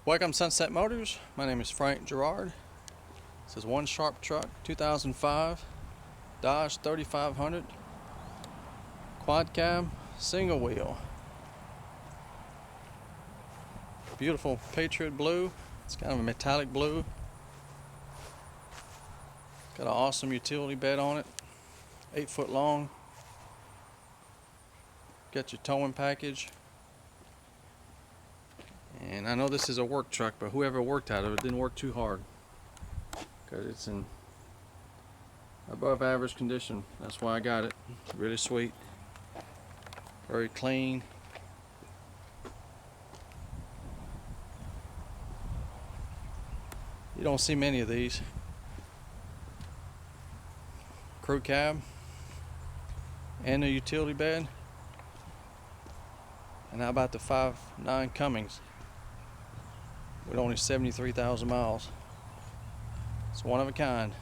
Welcome Sunset Motors. My name is Frank Gerard. This is one sharp truck, 2005 Dodge 3500 quad cab, single wheel. Beautiful Patriot blue. It's kind of a metallic blue. Got an awesome utility bed on it, 8 foot long. Got your towing package. And I know this is a work truck, but whoever worked out of it didn't work too hard, because it's in above average condition. That's why I got it. Really sweet, very clean. You don't see many of these. Crew cab and a utility bed. And how about the 5.9 Cummins with only 73,000 miles? It's one of a kind.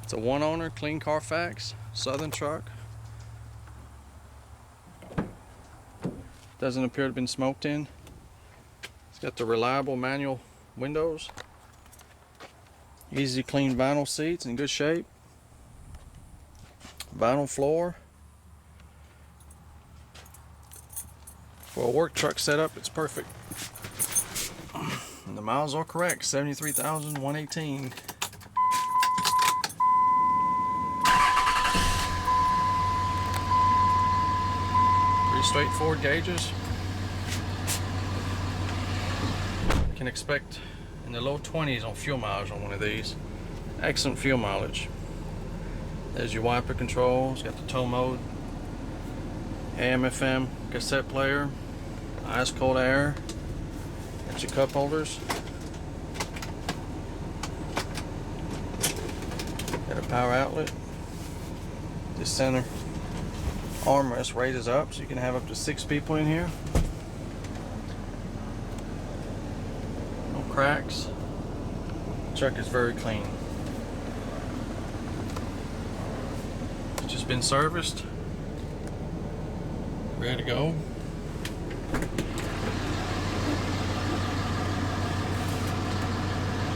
It's a one owner, clean Carfax, Southern truck. Doesn't appear to have been smoked in. It's got the reliable manual windows. Easy clean vinyl seats in good shape. Vinyl floor. For a work truck setup, it's perfect. And the miles are correct, 73,118. Pretty straightforward gauges. You can expect in the low 20s on fuel mileage on one of these. Excellent fuel mileage. There's your wiper control. It's got the tow mode, AM/FM cassette player, ice cold air. Got your cup holders. Got a power outlet. This center armrest raises up so you can have up to 6 people in here. No cracks. The truck is very clean. It's just been serviced. Ready to go.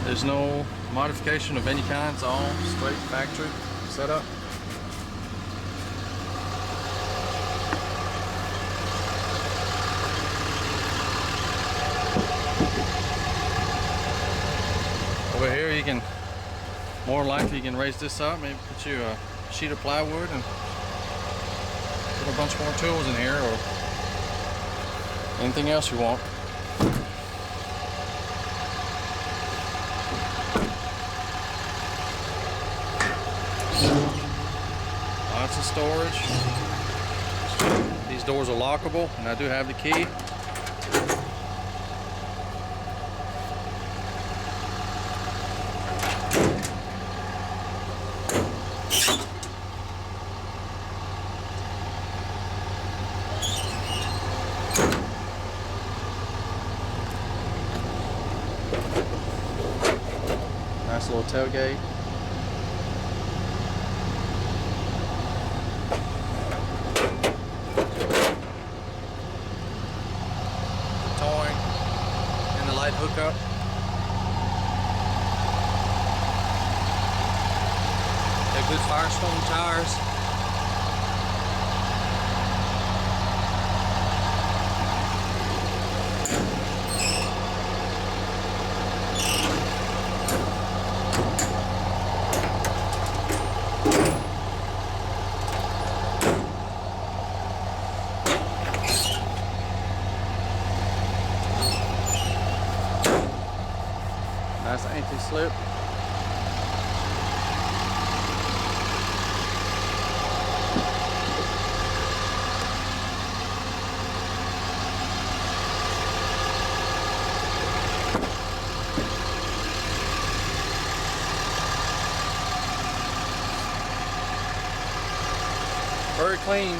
There's no modification of any kind. It's all straight factory setup. Over here you can, more likely you can raise this up, maybe put you a sheet of plywood and put a bunch more tools in here or anything else you want. Lots of storage. These doors are lockable, and I do have the key. Nice little tailgate. Towing and the light hookup. Got good Firestone tires. Nice anti-slip. Very clean.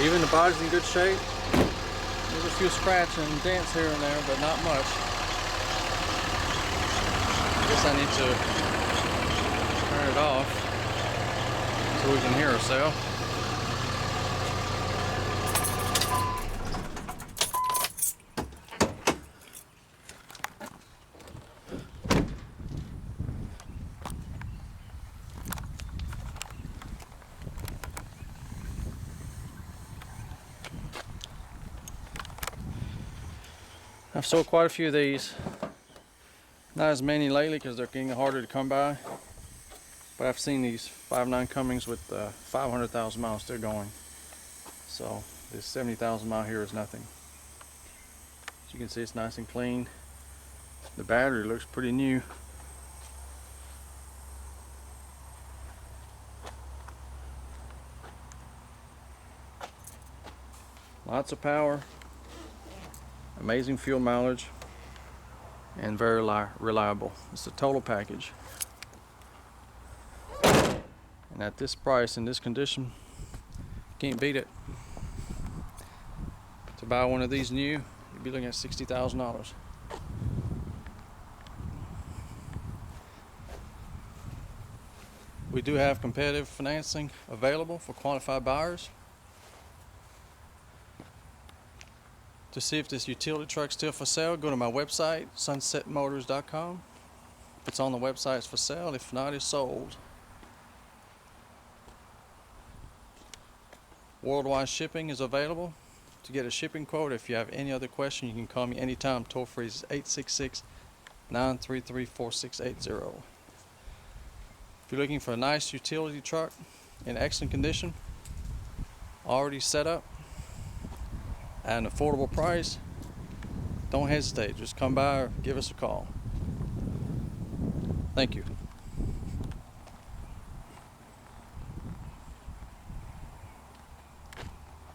Even the body's in good shape. There's a few scratches and dents here and there, but not much. Guess I need to turn it off so we can hear ourselves. I've sold quite a few of these. Not as many lately because they're getting harder to come by. But I've seen these 5.9 Cummins with 500,000 miles still going. So this 70,000 mile here is nothing. As you can see, it's nice and clean. The battery looks pretty new. Lots of power, amazing fuel mileage, and very reliable. It's a total package. And at this price, in this condition, can't beat it. To buy one of these new, you'd be looking at $60,000. We do have competitive financing available for qualified buyers. To see if this utility truck's still for sale, go to my website, sunsetmotors.com. If it's on the website, it's for sale. If not, it's sold. Worldwide shipping is available. To get a shipping quote, if you have any other question, you can call me anytime. Toll free is 866-933-4680. If you're looking for a nice utility truck in excellent condition, already set up, at an affordable price, don't hesitate. Just come by or give us a call. Thank you.